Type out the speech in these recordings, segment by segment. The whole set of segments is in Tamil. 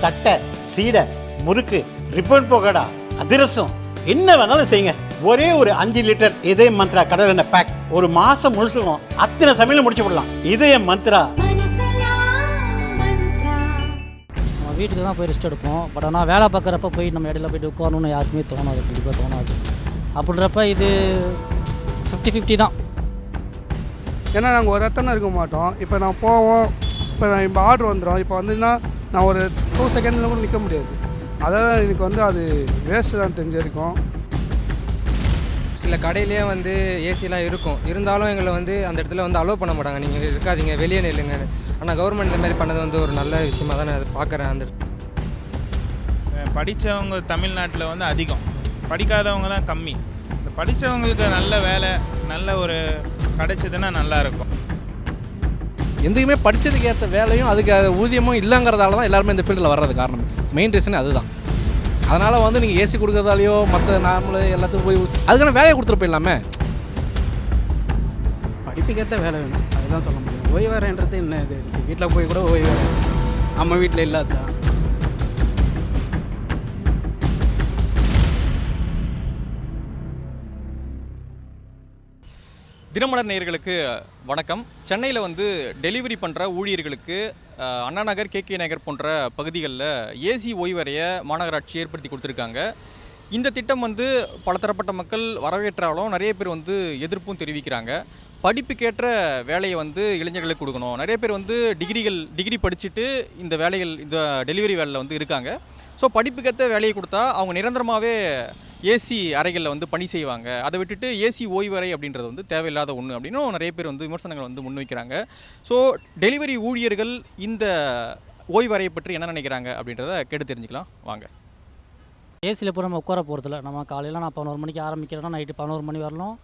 தட்டை, சீடை, முறுக்கு, ரிப்பன் பக்கோடா, அதிரசம், என்ன வேணாலும் செய்யுங்க. ஒரே ஒரு 5 லிட்டர் இதய மந்த்ரா கடல் எண்ணெய் பேக் ஒரு மாசம் முழுசுக்கும் அத்தனை சமையல் முடிச்சு விடலாம். இதய மந்த்ரா. நம்ம வீட்டுக்கு தான் போய் ரெஸ்ட் எடுப்போம். பட் ஆனால் வேலை பார்க்குறப்ப போய் நம்ம இடையில போய்ட்டு உட்காரணும்னு யாருக்குமே தோணாது, கண்டிப்பாக தோணாது. அப்படின்றப்ப இது 50-50 தான். ஏன்னா நாங்கள் ஒரு இடத்துல இருக்க மாட்டோம். இப்போ நான் போவோம், இப்போ ஆர்டர் வந்துடும். இப்போ வந்துன்னா நான் ஒரு 2 செகண்டில் கூட நிற்க முடியாது. அதான் எனக்கு வந்து அது வேஸ்ட்டு தான் தெரிஞ்சிருக்கும். சில கடையிலே வந்து ஏசிலாம் இருக்கும், இருந்தாலும் எங்களை வந்து அந்த இடத்துல வந்து அலோவ் பண்ண மாட்டாங்க, நீங்கள் இருக்காதீங்க வெளியே நில்லுங்கன்னு. ஆனால் கவர்மெண்ட் இந்த மாதிரி பண்ணது வந்து ஒரு நல்ல விஷயமாக தான் நான் அதை பார்க்குறேன். அந்த படித்தவங்க தமிழ்நாட்டில் வந்து அதிகம், படிக்காதவங்க தான் கம்மி. இந்த படித்தவங்களுக்கு நல்ல வேலை, நல்ல ஒரு கிடைச்சதுன்னா நல்லாயிருக்கும். எதுக்குமே படித்ததுக்கு ஏற்ற வேலையும் அதுக்கு ஊதியமும் இல்லைங்கிறதால தான் எல்லாருமே இந்த ஃபீல்டில் வர்றது காரணம். மெயின் ரீசன் அதுதான். அதனால் வந்து நீங்கள் ஏசி கொடுக்குறதாலையோ மற்ற நார்மலு எல்லாத்துக்கும் போய் அதுக்கான வேலையை கொடுத்துட்டு போயிடலாமே. படிப்புக்கேற்ற வேலை வேணும், அதுதான் சொல்ல முடியும். ஓய்வேறன்றது என்ன, இது வீட்டில் போய் கூட ஓய்வு, நம்ம வீட்டில் இல்லாதான். தினமலர் நேயர்களுக்கு வணக்கம். சென்னையில் வந்து டெலிவரி பண்ணுற ஊழியர்களுக்கு அண்ணா நகர், கேகே நகர் போன்ற பகுதிகளில் ஏசி ஓய்வறைய மாநகராட்சி ஏற்படுத்தி கொடுத்துருக்காங்க. இந்த திட்டம் வந்து பலதரப்பட்ட மக்கள் வரவேற்றாலும் நிறைய பேர் வந்து எதிர்ப்பும் தெரிவிக்கிறாங்க. படிப்புக்கேற்ற வேலையை வந்து இளைஞர்களுக்கு கொடுக்கணும். நிறைய பேர் வந்து டிகிரி படிச்சுட்டு இந்த வேலைகள், இந்த டெலிவரி வேலையில் வந்து இருக்காங்க. ஸோ படிப்புக்கேற்ற வேலையை கொடுத்தா அவங்க நிரந்தரமாகவே ஏசி அறைகளில் வந்து பணி செய்வாங்க. அதை விட்டுட்டு ஏசி ஓய்வறை அப்படின்றது வந்து தேவையில்லாத ஒன்று அப்படின்னு நிறைய பேர் வந்து விமர்சனங்கள் வந்து முன்வைக்கிறாங்க. ஸோ டெலிவரி ஊழியர்கள் இந்த ஓய்வறையை பற்றி என்ன நினைக்கிறாங்க அப்படின்றத கேட்டு தெரிஞ்சுக்கலாம் வாங்க. ஏசியில் போய் நம்ம உட்கார போகிறதில்ல. நம்ம காலையில் நான் 11 மணிக்கு ஆரம்பிக்கிறேன்னா நைட்டு 11 மணி வரலும்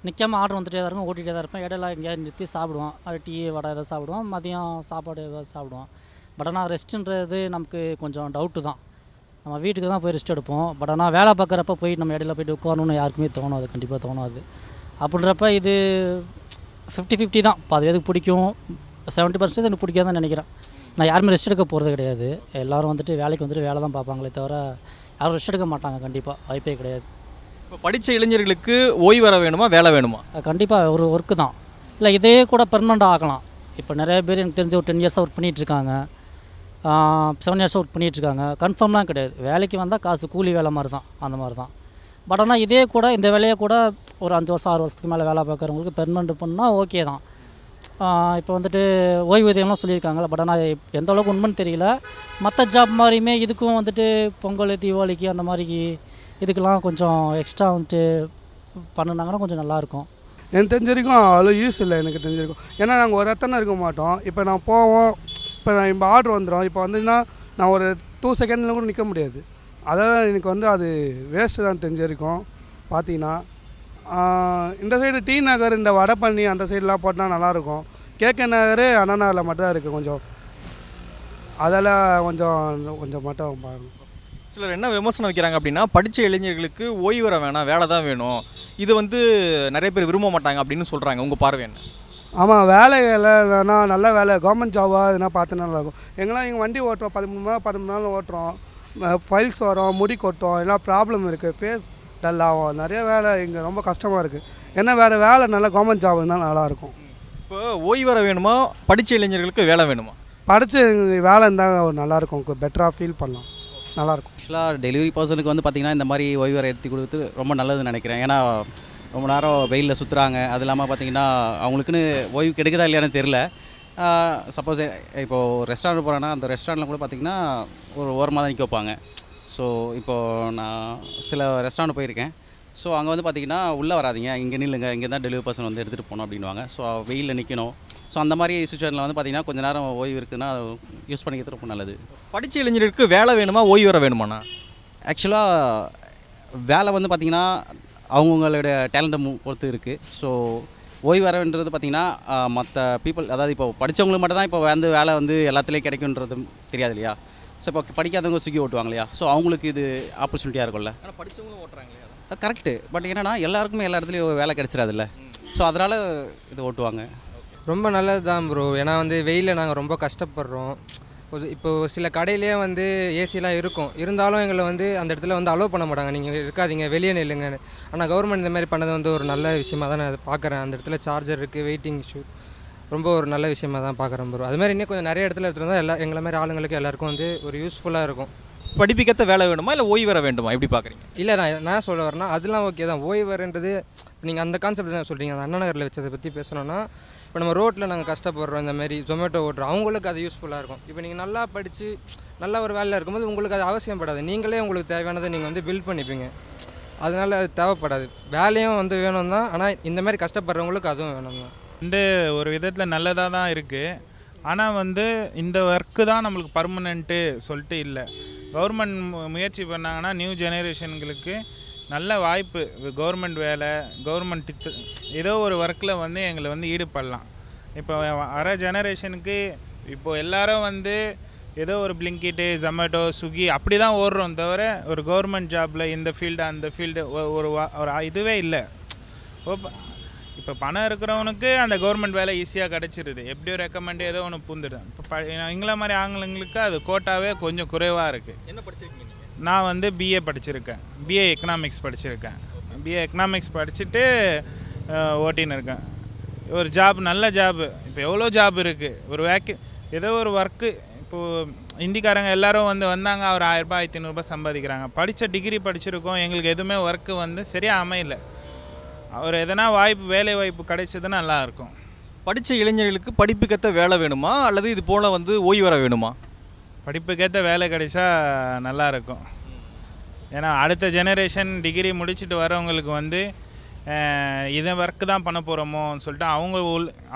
நிற்காமல் ஆர்டர் வந்துகிட்டே தான் இருக்கும், ஓட்டிகிட்டே தான் இருப்பேன். இடையில எங்கேயாவது நிறுத்தி சாப்பிடுவோம், டீ வடை ஏதாவது சாப்பிடுவோம், மதியம் சாப்பாடு ஏதாவது சாப்பிடுவோம். பட் ஆனால் ரெஸ்ட்டுன்றது நமக்கு கொஞ்சம் டவுட்டு தான். நம்ம வீட்டுக்கு தான் போய் ரெஸ்ட் எடுப்போம். பட் ஆனால் வேலை பார்க்குறப்ப போய் நம்ம இடையில போய்ட்டு உட்காரணும்னு யாருக்குமே தோணாது, கண்டிப்பாக தோணாது. அப்படின்றப்ப இது 50-50 தான். அது எதுக்கு பிடிக்கும், 70% எனக்கு பிடிக்காதுன்னு நினைக்கிறேன். நான் யாருமே ரெஸ்ட் எடுக்க போகிறது கிடையாது. எல்லோரும் வந்துட்டு வேலைக்கு வந்துட்டு வேலை தான் பார்ப்பாங்களே தவிர யாரும் ரெஸ்ட் எடுக்க மாட்டாங்க, கண்டிப்பாக வாய்ப்பே கிடையாது. இப்போ படித்த இளைஞர்களுக்கு ஓய்வறை வேணுமா, வேலை வேணுமா? கண்டிப்பாக ஒரு ஒர்க்கு தான். இல்லை இதே கூட பெர்மனெண்ட் ஆகலாம். இப்போ நிறைய பேர் எனக்கு தெரிஞ்ச ஒரு 10 இயர்ஸாக ஒர்க் பண்ணிகிட்ருக்காங்க, 7 இயர்ஸாக ஒர்க் பண்ணிகிட்ருக்காங்க. கன்ஃபார்ம்லாம் கிடையாது. வேலைக்கு வந்தால் காசு கூலி வேலை மாதிரி தான், அந்த மாதிரி தான். பட் ஆனால் இதே கூட இந்த வேலையை கூட ஒரு 5 வருஷம் 6 வருஷத்துக்கு மேலே வேலை பார்க்குறவங்களுக்கு பெர்மனெண்ட் பண்ணால் ஓகே தான். இப்போ வந்துட்டு ஓய்வூதியம்லாம் சொல்லியிருக்காங்களா, பட் ஆனால் எந்த அளவுக்கு உண்மைன்னு தெரியல. மற்ற ஜாப் மாதிரியுமே இதுக்கும் வந்துட்டு பொங்கல், தீபாவளிக்கு அந்த மாதிரி இதுக்கெல்லாம் கொஞ்சம் எக்ஸ்ட்ரா வந்துட்டு பண்ணினாங்கன்னா கொஞ்சம் நல்லாயிருக்கும். எனக்கு தெரிஞ்சிருக்கும் அவ்வளோ யூஸ் இல்லை எனக்கு தெரிஞ்சிருக்கும். ஏன்னா நாங்கள் ஒரு இடத்துல இருக்க மாட்டோம். இப்போ நான் போவோம், இப்போ ஆர்டர் வந்துடும். இப்போ வந்துன்னா நான் ஒரு 2 செகண்டில் கூட நிற்க முடியாது. அதான் எனக்கு வந்து அது வேஸ்ட்டு தான் தெரிஞ்சிருக்கும். பார்த்தீங்கன்னா இந்த சைடு டி நகர், இந்த வடபழனி அந்த சைடெலாம் போட்டால் நல்லாயிருக்கும். கேகே நகர், அண்ணா நகரில் மட்டும் தான் இருக்குது. கொஞ்சம் அதெல்லாம் கொஞ்சம் மட்டும் பாருங்கள். சிலர் என்ன விமர்சனம் வைக்கிறாங்க அப்படின்னா, படித்த இளைஞர்களுக்கு ஓய்வறை வேணாம், வேலை தான் வேணும், இது வந்து நிறைய பேர் விரும்ப மாட்டாங்க அப்படின்னு சொல்கிறாங்க. உங்கள் பார்வை என்ன? ஆமாம், வேலையில் வேணால் நல்ல வேலை, கவர்மெண்ட் ஜாபாக எதுனா பார்த்து நல்லாயிருக்கும். எங்கெல்லாம் இங்கே வண்டி ஓட்டுறோம், 13 நாள் ஓட்டுறோம், ஃபைல்ஸ் வரும், முடி கொட்டும், எல்லாம் ப்ராப்ளம் இருக்குது, ஃபேஸ் டல்லாகும், நிறைய வேலை இங்கே ரொம்ப கஷ்டமாக இருக்குது. ஏன்னா வேறு வேலை நல்லா கவர்மெண்ட் ஜாப் இருந்தால் நல்லாயிருக்கும். இப்போ ஓய்வறை வேணுமா, படித்த இளைஞர்களுக்கு வேலை வேணுமா? படித்து வேலை இருந்தால் நல்லாயிருக்கும், பெட்டராக ஃபீல் பண்ணலாம், நல்லாயிருக்கும். ஆக்சுவலாக டெலிவரி பர்சனுக்கு வந்து பார்த்திங்கன்னா இந்த மாதிரி ஓய்வறை எடுத்து கொடுத்து ரொம்ப நல்லதுன்னு நினைக்கிறேன். ஏன்னா ரொம்ப நேரம் வெயிலில் சுற்றுறாங்க. அது இல்லாமல் பார்த்திங்கன்னா அவங்களுக்குன்னு ஓய்வு கிடைக்குதா இல்லையான்னு தெரில. சப்போஸ் இப்போது ரெஸ்டாரண்ட் போகிறேன்னா அந்த ரெஸ்டாரண்ட்டில் கூட பார்த்திங்கன்னா ஒரு ஓரமாக தான் நிற்க வைப்பாங்க. ஸோ இப்போது நான் சில ரெஸ்டாரண்ட் போயிருக்கேன். ஸோ அங்கே வந்து பார்த்திங்கன்னா உள்ளே வராதிங்க, இங்கே நில்லுங்க, இங்கே தான் டெலிவரி பர்சன் வந்து எடுத்துகிட்டு போகணும் அப்படின்வாங்க. ஸோ வெயிலில் நிற்கணும். ஸோ அந்த மாதிரி சுச்சுவேஷனில் வந்து பார்த்திங்கன்னா கொஞ்சம் நேரம் ஓய்வு இருக்குதுன்னா யூஸ் பண்ணிக்கிறது ரொம்ப நல்லது. படித்த இளைஞர்களுக்கு வேலை வேணுமா, ஓய்வறை வேணுமாண்ணா? ஆக்சுவலாக வேலை வந்து பார்த்திங்கன்னா அவங்கவுங்களோட டேலண்ட்டை பொறுத்து இருக்குது. ஸோ ஓய்வறைன்றது பார்த்திங்கன்னா மற்ற பீப்புள், அதாவது இப்போ படித்தவங்களுக்கு மட்டும் தான் இப்போ வந்து வேலை வந்து எல்லாத்துலேயும் கிடைக்குன்றது தெரியாது இல்லையா. ஸோ இப்போ படிக்காதவங்க ஸ்விக்கி ஓட்டுவாங்க இல்லையா. ஸோ அவங்களுக்கு இது ஆப்பர்ச்சுனிட்டியாக இருக்கும்ல. ஆனால் படித்தவங்களும் ஓட்டுறாங்க இல்லையா? கரெக்டு. பட் என்னென்னா எல்லாருக்குமே எல்லா இடத்துலையும் வேலை கிடைச்சிடாதுல்ல. ஸோ அதனால் இது ஓட்டுவாங்க. ரொம்ப நல்லது தான் ப்ரோ. ஏன்னா வந்து வெயிலில் நாங்கள் ரொம்ப கஷ்டப்படுறோம். இப்போ சில கடையிலே வந்து ஏசிலாம் இருக்கும், இருந்தாலும் எங்களை வந்து அந்த இடத்துல வந்து அலோவ் பண்ண மாட்டாங்க, நீங்கள் இருக்காதீங்க வெளியே நில்லுங்கன்னு. ஆனால் கவர்மெண்ட் இந்த மாதிரி பண்ணது வந்து ஒரு நல்ல விஷயமாக தான் நான் அதை பார்க்குறேன். அந்த இடத்துல சார்ஜர் இருக்குது, வெயிட்டிங் இஷ்யூ, ரொம்ப ஒரு நல்ல விஷயமாக தான் பார்க்குறேன் ப்ரோ. அது மாதிரி இன்னும் கொஞ்சம் நிறைய இடத்துல எடுத்துருந்தா எங்களை மாதிரி ஆளுங்களுக்கு எல்லாருக்கும் வந்து ஒரு யூஸ்ஃபுல்லாக இருக்கும். படிப்புக்கேற்ற வேலை வேணுமா இல்லை ஓய்வு வர வேண்டுமா, எப்படி பார்க்குறீங்க? இல்லை நான் சொல்ல வரேன்னா அதெல்லாம் ஓகே தான். ஓய்வுன்றது நீங்கள் அந்த கான்செப்ட் தான் சொல்கிறீங்க. அந்த அண்ணா நகரில் வச்சதை பற்றி பேசணுன்னா, இப்போ நம்ம ரோட்டில் நாங்கள் கஷ்டப்படுறோம், இந்த மாதிரி ஜொமேட்டோ ஓட்டுறோம், அவங்களுக்கு அது யூஸ்ஃபுல்லாக இருக்கும். இப்போ நீங்கள் நல்லா படித்து நல்ல ஒரு வேலையில் இருக்கும்போது உங்களுக்கு அது அவசியம் படாது. நீங்களே உங்களுக்கு தேவையானதை நீங்கள் வந்து பில்ட் பண்ணிப்பீங்க. அதனால் அது தேவைப்படாது. வேலையும் வந்து வேணும் தான், ஆனால் இந்த மாதிரி கஷ்டப்படுறவங்களுக்கு அதுவும் வேணும் தான். வந்து ஒரு விதத்தில் நல்லதாக தான் இருக்குது. ஆனால் வந்து இந்த ஒர்க்கு தான் நம்மளுக்கு பர்மனெண்ட்டு சொல்லிட்டு இல்லை. கவர்மெண்ட் முயற்சி பண்ணாங்கன்னா நியூ ஜெனரேஷன்களுக்கு நல்ல வாய்ப்பு. கவர்மெண்ட் வேலை, கவர்மெண்ட் ஏதோ ஒரு ஒர்க்கில் வந்து எங்களை வந்து ஈடுபடலாம். இப்போ வர ஜெனரேஷனுக்கு இப்போது எல்லாரும் வந்து ஏதோ ஒரு பிளிங்கிட்டு, ஜொமேட்டோ, ஸ்விக்கி அப்படி தான் ஓடுறோம் தவிர ஒரு கவர்மெண்ட் ஜாபில் இந்த ஃபீல்டு அந்த ஃபீல்டு ஒரு இதுவே இல்லை. இப்போ பணம் இருக்கிறவனுக்கு அந்த கவர்மெண்ட் வேலை ஈஸியாக கிடச்சிருது, எப்படியோ ரெக்கமெண்ட் ஏதோ ஒன்று பூந்துடுது. இப்போ எங்களை மாதிரி ஆங்கிலங்களுக்கு அது கோட்டாவே கொஞ்சம் குறைவாக இருக்குது. என்ன படிச்சிருக்கீங்க? நான் வந்து பிஏ படிச்சிருக்கேன், பிஏ எக்கனாமிக்ஸ் படிச்சிருக்கேன். பிஏ எக்கனாமிக்ஸ் படிச்சுட்டு ஓட்டின்னு இருக்கேன். ஒரு ஜாப், நல்ல ஜாபு. இப்போ எவ்வளோ ஜாப் இருக்குது, ஒரு ஏதோ ஒரு ஒர்க்கு. இப்போது இந்திக்காரங்க எல்லோரும் வந்தாங்க, ஒரு 1000 ரூபாய் 1500 சம்பாதிக்கிறாங்க. படித்த டிகிரி படிச்சிருக்கோம், எங்களுக்கு எதுவுமே ஒர்க்கு வந்து சரியாக அமையல. ஒரு எதனா வேலை வாய்ப்பு கிடைச்சதுன்னா நல்லாயிருக்கும். படித்த இளைஞர்களுக்கு படிப்புக்கேற்ற வேலை வேணுமா அல்லது இது போல் வந்து ஓய்வு வர வேணுமா? படிப்புக்கேற்ற வேலை கிடைச்சா நல்லாயிருக்கும். ஏன்னா அடுத்த ஜெனரேஷன் டிகிரி முடிச்சுட்டு வரவங்களுக்கு வந்து இதை ஒர்க்கு தான் பண்ண போகிறோமோன்னு சொல்லிட்டு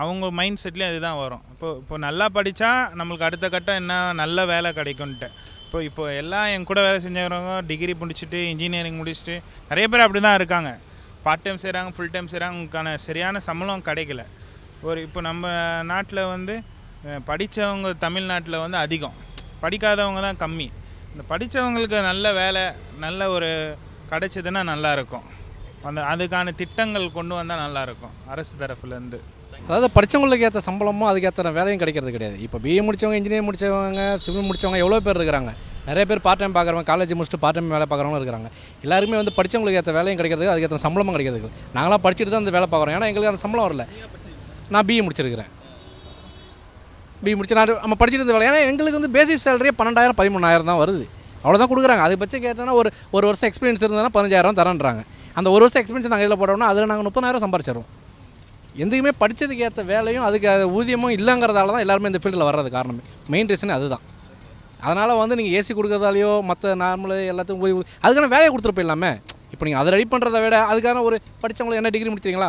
அவங்க மைண்ட் செட்லேயும் அதுதான் வரும். இப்போ நல்லா படித்தா நம்மளுக்கு அடுத்த கட்டம் என்ன, நல்ல வேலை கிடைக்கும்ன்ட்டு. இப்போ எல்லாம் என் கூட வேலை செஞ்சவங்க டிகிரி முடிச்சுட்டு இன்ஜினியரிங் முடிச்சுட்டு நிறைய பேர் அப்படி தான் இருக்காங்க. பார்ட் டைம் செய்கிறாங்க, ஃபுல் டைம் செய்கிறாங்க, உங்களுக்கான சரியான சம்பளம் கிடைக்கல. இப்போ நம்ம நாட்டில் வந்து படித்தவங்க தமிழ்நாட்டில் வந்து அதிகம், படிக்காதவங்க தான் கம்மி. இந்த படித்தவங்களுக்கு நல்ல வேலை, நல்ல ஒரு கிடைச்சதுன்னா நல்லாயிருக்கும். அதுக்கான திட்டங்கள் கொண்டு வந்தால் நல்லாயிருக்கும் அரசு தரப்புலேருந்து. அதாவது படித்தவங்களுக்கு ஏற்ற சம்பளமும் அதுக்கேற்ற வேலையும் கிடைக்கிறது கிடையாது. இப்போ பிஏ முடித்தவங்க, இன்ஜினியர் முடித்தவங்க, சிவில் முடித்தவங்க எவ்வளோ பேர் இருக்கிறாங்க. நிறைய பேர் பார்ட் டைம் பார்க்குறவங்க, காலேஜ் முடிச்சுட்டு பார்ட் டைம் வேலை பார்க்குறவங்க இருக்கிறாங்க. எல்லாருமே வந்து படித்தவங்களுக்கு ஏற்ற வேலையும் கிடைக்கிறது, அதுக்கேற்ற சம்பளமும் கிடைக்கிறது. நாங்களாம் படிச்சுட்டு தான் அந்த வேலை பார்க்குறோம், ஏன்னா எங்களுக்கு அந்த சம்பளம் வரல. நான் பிஏ முடிச்சிருக்கிறேன், பிஏ முடிச்சு நம்ம படிச்சுட்டு இருந்த வேலை, ஏன்னா எங்களுக்கு வந்து பேசிக் சேலரியே 12,000 13,000 தான் வருது, அவ்வளோதான் கொடுக்குறாங்க. அது பட்சம் கேட்டோன்னா ஒரு வருஷம் எக்ஸ்பீரியன்ஸ் இருந்ததுன்னா 15,000 தரேன்றாங்க. அந்த ஒரு வருஷம் எக்ஸ்பீரியன்ஸ் நாங்கள் இதில் போட்டோம்னா அதில் நாங்கள் 30,000 சம்பாரிச்சிடுவோம். எதுக்குமே படித்ததுக்கு ஏற்ற வேலையும் அதுக்கு ஊதியமும் இல்லைங்கிறதால தான் எல்லாருமே இந்த ஃபீல்டில் வர்றது காரணமே. மெயின் ரீசன் அதுதான். அதனால் வந்து நீங்கள் ஏசி கொடுக்குறதாலையோ மற்ற நார்மலு எல்லாத்துக்கும் ஓய்வு அதுக்கான வேலையை கொடுத்துட்டு போயிடலாமே. இப்போ நீங்கள் அதை ரெடி பண்ணுறத விட அதுக்கான ஒரு படித்தவங்களுக்கு என்ன டிகிரி முடிச்சிங்களா,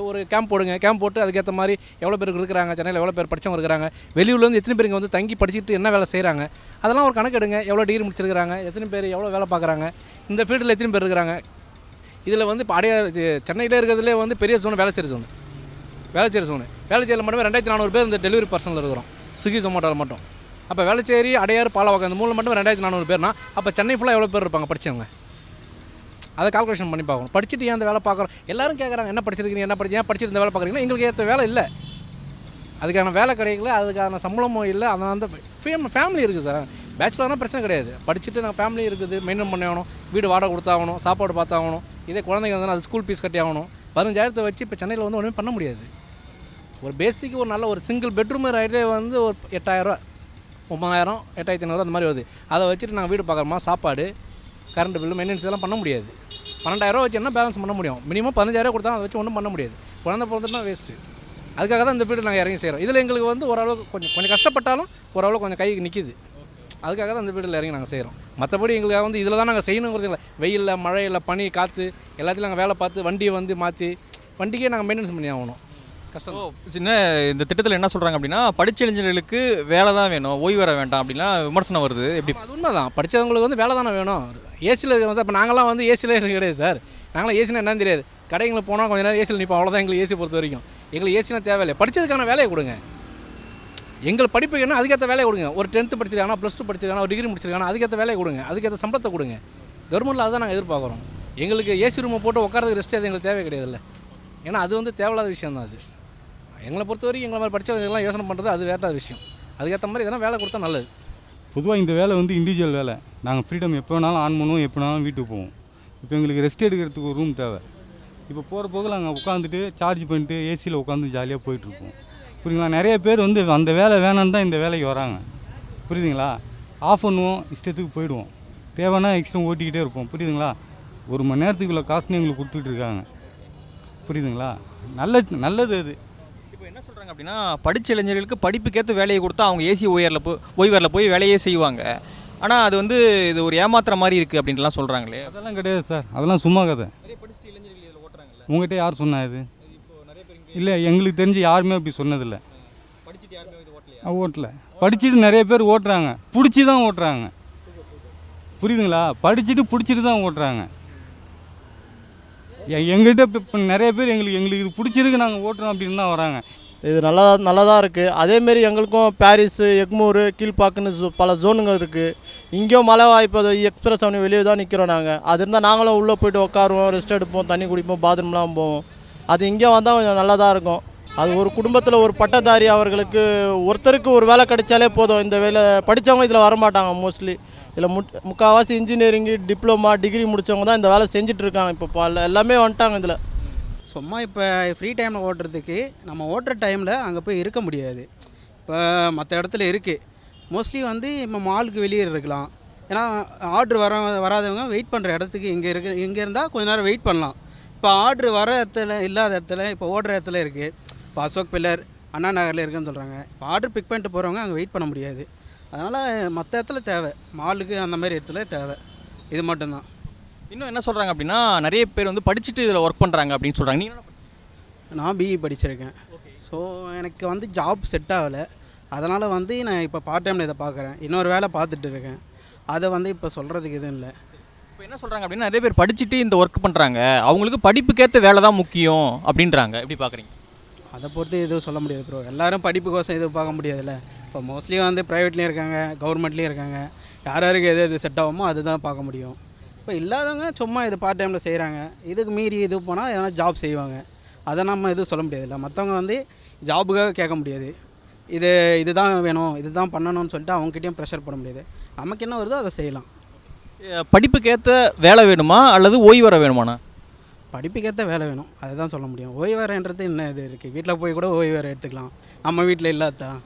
ஒரு கேம்ப் போடுங்க. கேம்ப் போட்டு அதுக்கேற்ற மாதிரி எவ்வளோ பேர் இருக்கிறாங்க, சென்னையில் எவ்வளோ பேர் படித்தவங்க இருக்கிறாங்க, வெளியூர்லேருந்து எத்தனை பேர் இங்கே வந்து தங்கி படிச்சுட்டு என்ன வேலை செய்கிறாங்க, அதெல்லாம் ஒரு கணக்கு எடுங்க. எவ்வளோ டிகிரி முடிச்சிருக்கிறாங்க, எத்தனை பேர் எவ்வளோ வேலை பார்க்குறாங்க, இந்த ஃபீல்டில் எத்தனை பேர் இருக்கிறாங்க. இதில் வந்து இப்போ சென்னையில் இருக்கிறதுலே வந்து பெரிய ஜோன் வேலைச்சேரி ஜோன். வேலைச்சேரியில் மட்டுமே 2400 பேர் இந்த டெலிவரி பர்சனில் இருக்கிறோம், ஸ்விக்கி ஜொமேட்டோவில் மட்டும். அப்போ வேலைச்சேரி, அடையார், பாலவாக்கம் இந்த மூணு மட்டும் 2400 பேர்னா அப்போ சென்னை ஃபுல்லாக எவ்வளோ பேர் இருப்பாங்க படித்தவங்க? அதை கால்குலேஷன் பண்ணி பார்க்கணும். படிச்சுட்டு ஏன் அந்த வேலை பார்க்குறோம்? எல்லாரும் கேட்குறாங்க, என்ன படிச்சிருக்கீங்க, என்ன ஏன் படிச்சுட்டு இந்த வேலை பார்க்குறீங்கன்னா எங்களுக்கு ஏற்ற வேலை இல்லை, அதுக்கான வேலை கிடைக்கல, அதுக்கான சம்பளமும் இல்லை. அதனால் அந்த ஃபேமிலி இருக்குது சார். பேச்சுலர்னால் பிரச்சனை கிடையாது, படிச்சுட்டு நாங்கள் ஃபேமிலி இருக்குது, மெயின்டைன் பண்ணி ஆகணும், வீடு வாடகை கொடுத்தாகணும், சாப்பாடு பார்த்தாகணும். இதே குழந்தைங்க வந்தால் அது ஸ்கூல் ஃபீஸ் கட்டி ஆகணும். 15,000 வச்சு இப்போ சென்னையில் வந்து ஒன்றுமே பண்ண முடியாது. ஒரு பேசிக்கு ஒரு நல்ல ஒரு சிங்கிள் பெட்ரூம் ரேட்டே வந்து ஒரு 8,000, 9,000, 8,500 அந்த மாதிரி வருது. அதை வச்சுட்டு நாங்கள் வீடு பார்க்குறோமா, சாப்பாடு, கரண்ட் பில்லு, மெயின்டெனன்ஸ் இதெல்லாம் பண்ண முடியாது. 12,000 வச்சு என்ன பேலன்ஸ் பண்ண முடியும்? மினிமம் 15,000 கொடுத்தா அதை வச்சு ஒன்றும் பண்ண முடியாது. குழந்தை பிறந்துட்டுனா வேஸ்ட்டு. அதுக்காக தான் இந்த ஃபீல்டு நாங்கள் இறங்கி செய்கிறோம். இதில் எங்களுக்கு வந்து ஓரளவுக்கு கொஞ்சம் கஷ்டப்பட்டாலும் ஓரளவுக்கு கொஞ்சம் கைக்கு நிற்கிது. அதுக்காக தான் இந்த ஃபீல்டில் இறங்கி நாங்கள் செய்கிறோம். மற்றபடி எங்களுக்கு வந்து இதில் தான் நாங்கள் செய்யணுங்கிறது இல்லை. வெயிலில், மழையில், பனி, காற்று எல்லாத்தையும் நாங்கள் வேலை பார்த்து வண்டியை வந்து மாற்றி வண்டிக்கே நாங்கள் மெயின்டெனன்ஸ் பண்ணி ஆகணும். கஷ்டம். சின்ன இந்த திட்டத்தில் என்ன சொல்கிறாங்க அப்படின்னா, படித்த இளைஞர்களுக்கு வேலை தான் வேணும், ஓய்வு வர வேண்டாம் அப்படின்லாம் விமர்சனம் வருது. எப்படி? அது உண்மை தான். படித்தவங்களுக்கு வந்து வேலை தானே வேணும். ஏசியில் இருக்கிறோம் சார். இப்போ நாங்களாம் வந்து ஏசியில் இருக்க கிடையாது சார். நாங்களாம் ஏசினா என்னன்னு தெரியாது. கடைங்களுக்கு போனால் கொஞ்சம் நேரம் ஏசியில் நிற்போம், அவ்வளோதான். எங்களுக்கு ஏசி பொறுத்த வரைக்கும் எங்களுக்கு ஏசினா தேவையில்லை. படித்ததுக்கான வேலையை கொடுங்க. எங்கள் படிப்புக்கு என்ன அதுக்கேற்ற வேலையை கொடுங்க. ஒரு 10th படிச்சிருக்காங்க, +2 படிச்சிருக்காங்க, ஒரு டிகிரி முடிச்சிருக்காங்க, அதுக்கேற்ற வேலையை கொடுங்க, அதுக்கேற்ற சம்பளத்தை கொடுங்க. கவர்மெண்ட்டில் அதுதான் நாங்கள் எதிர்பார்க்குறோம். எங்களுக்கு ஏசி ரூமை போட்டு உட்காரதுக்கு ரெஸ்ட் அது எங்களுக்கு தேவை கிடையாதுல்ல. ஏன்னா அது வந்து தேவையில்லாத விஷயம் தான். அது எங்களை பொறுத்த வரைக்கும் எங்களை மாதிரி படித்தவங்கலாம் யோசனை பண்ணுறது அது வேற விஷயம். அதுக்கேற்ற மாதிரி எதனா வேலை கொடுத்தா நல்லது. பொதுவாக இந்த வேலை வந்து இண்டிவிஜுவல் வேலை. நாங்கள் ஃப்ரீடம் எப்போ வேணாலும் ஆன் பண்ணுவோம், எப்போ வேணாலும் வீட்டுக்கு போவோம். இப்போ எங்களுக்கு ரெஸ்ட் எடுக்கிறதுக்கு ஒரு ரூம் தேவை. இப்போ போகிற போக்கில் நாங்கள் உட்காந்துட்டு சார்ஜ் பண்ணிட்டு ஏசியில் உட்காந்து ஜாலியாக போயிட்டுருப்போம். புரியுதுங்களா? நிறைய பேர் வந்து அந்த வேலை வேணான்னு தான் இந்த வேலைக்கு வராங்க. புரியுதுங்களா? ஆஃப் பண்ணுவோம், இஷ்டத்துக்கு போயிடுவோம், தேவைன்னா எக்ஸ்ட்ரா ஓட்டிக்கிட்டே இருப்போம். புரியுதுங்களா? 1 மணி நேரத்துக்கு இவ்வளோ காசுன்னு எங்களுக்கு கொடுத்துட்டு இருக்காங்க. புரியுதுங்களா? நல்லது அது. இப்போ என்ன சொல்கிறாங்க அப்படின்னா, படித்த இளைஞர்களுக்கு படிப்புக்கேற்ற வேலையை கொடுத்தா அவங்க ஏசி ஓய்வரில் போய் வேலையே செய்வாங்க. ஆனால் அது வந்து இது ஒரு ஏமாத்துற மாதிரி இருக்குது அப்படின்ட்டுலாம் சொல்கிறாங்களே. அதெல்லாம் கிடையாது சார், அதெல்லாம் சும்மா கதை. நிறைய படிச்சுட்டு இளைஞர்கள் இதில் ஓட்டுறாங்கல்ல. உங்கள்கிட்ட யார் சொன்னா இது? இப்போ நிறைய பேர் இல்லை, எங்களுக்கு தெரிஞ்சு யாருமே அப்படி சொன்னதில்லை. படிச்சுட்டு யாருமே இது ஓட்டலையா? ஓட்டல. படிச்சுட்டு நிறைய பேர் ஓட்டுறாங்க, பிடிச்சி தான் ஓட்டுறாங்க. புரியுதுங்களா? படிச்சுட்டு பிடிச்சிட்டு தான் ஓட்டுறாங்க. எங்கள்கிட்ட இப்போ நிறைய பேர் எங்களுக்கு இது பிடிச்சிருக்கு நாங்கள் ஓட்டுறோம் அப்படின்னு தான் வராங்க. இது நல்லதாக இருக்குது. அதேமாரி எங்களுக்கும் பாரிஸு, எக்மூர், கீழ்பாக்குன்னு பல ஜோனுங்கள் இருக்குது. இங்கேயும் மழை வாய்ப்பு எக்ஸ்பிரஸ் அவனி வெளியே தான் நிற்கிறோம் நாங்கள். அது இருந்தால் நாங்களும் உள்ளே போய்ட்டு உட்காருவோம், ரெஸ்ட் எடுப்போம், தண்ணி குடிப்போம், பாத்ரூம்லாம் போவோம். அது இங்கே வந்தால் கொஞ்சம் நல்லதாக இருக்கும். அது ஒரு குடும்பத்தில் ஒரு பட்டதாரி அவர்களுக்கு ஒருத்தருக்கு ஒரு வேலை கிடைச்சாலே போதும். இந்த வேலை படித்தவங்க இதில் வரமாட்டாங்க மோஸ்ட்லி. இதில் முக்கால்வாசி இன்ஜினியரிங்கு, டிப்ளமா, டிகிரி முடித்தவங்க தான் இந்த வேலை செஞ்சிட்ருக்காங்க. இப்போ எல்லாமே வந்துட்டாங்க இதில். சும்மா இப்போ ஃப்ரீ டைமில் ஓட்டுறதுக்கு நம்ம ஓட்டுற டைமில் அங்கே போய் இருக்க முடியாது. இப்போ மற்ற இடத்துல இருக்குது. மோஸ்ட்லி வந்து இப்போ மாலுக்கு வெளியே இருக்கலாம். ஏன்னா ஆர்ட்ரு வராதவங்க வெயிட் பண்ணுற இடத்துக்கு இங்கே இருந்தால் கொஞ்ச நேரம் வெயிட் பண்ணலாம். இப்போ ஆர்ட்ரு வர இடத்துல இல்லாத இடத்துல இப்போ ஓடுற இடத்துல இருக்குது. இப்போ அசோக் பில்லர், அண்ணா நகரில் இருக்குன்னு சொல்கிறாங்க. இப்போ ஆர்டர் பிக் பண்ணிட்டு போகிறவங்க அங்கே வெயிட் பண்ண முடியாது. அதனால் மற்ற இடத்துல தேவை, மாலுக்கு அந்த மாதிரி இடத்துல தேவை. இது மட்டும்தான். இன்னும் என்ன சொல்கிறாங்க அப்படின்னா, நிறைய பேர் வந்து படிச்சுட்டு இதில் ஒர்க் பண்ணுறாங்க அப்படின்னு சொல்கிறாங்க. நீங்கள் நான் பிஇ படிச்சிருக்கேன். ஸோ எனக்கு வந்து ஜாப் செட் ஆகலை. அதனால் வந்து நான் இப்போ பார்ட் டைமில் இதை பார்க்குறேன். இன்னொரு வேலை பார்த்துட்டு இருக்கேன். அதை வந்து இப்போ சொல்கிறதுக்கு எதுவும் இல்லை. இப்போ என்ன சொல்கிறாங்க அப்படின்னா, நிறைய பேர் படிச்சுட்டு இந்த ஒர்க் பண்ணுறாங்க, அவங்களுக்கு படிப்புக்கேற்ற வேலை தான் முக்கியம் அப்படின்றாங்க. எப்படி பார்க்குறீங்க? அதை பொறுத்து எதுவும் சொல்ல முடியாது ப்ரோ. எல்லோரும் படிப்புக்கோசம் எதுவும் பார்க்க முடியாதுல்ல. இப்போ மோஸ்ட்லி வந்து ப்ரைவேட்லேயும் இருக்காங்க, கவர்மெண்ட்லேயும் இருக்காங்க. யாருக்கு எது செட் ஆகுமோ அதுதான் பார்க்க முடியும். இப்போ இல்லாதவங்க சும்மா இது பார்ட் டைமில் செய்கிறாங்க. இதுக்கு மீறி இது போனால் எதனா ஜாப் செய்வாங்க. அதை நம்ம எதுவும் சொல்ல முடியாதுல்ல. மற்றவங்க வந்து ஜாபுக்காக கேட்க முடியாது. இதுதான் வேணும், இதுதான் பண்ணணும்னு சொல்லிட்டு அவங்ககிட்டயும் ப்ரெஷர் போட முடியாது. நமக்கு என்ன வருதோ அதை செய்யலாம். படிப்புக்கேற்ற வேலை வேணுமா அல்லது ஓய்வற வேணுமாண்ணா? படிப்புக்கேற்ற வேலை வேணும், அதை தான் சொல்ல முடியும். ஓய்வறைன்றது என்ன இது இருக்குது? வீட்டில் போய் கூட ஓய்வறை எடுத்துக்கலாம், நம்ம வீட்டில் இல்லாதான்.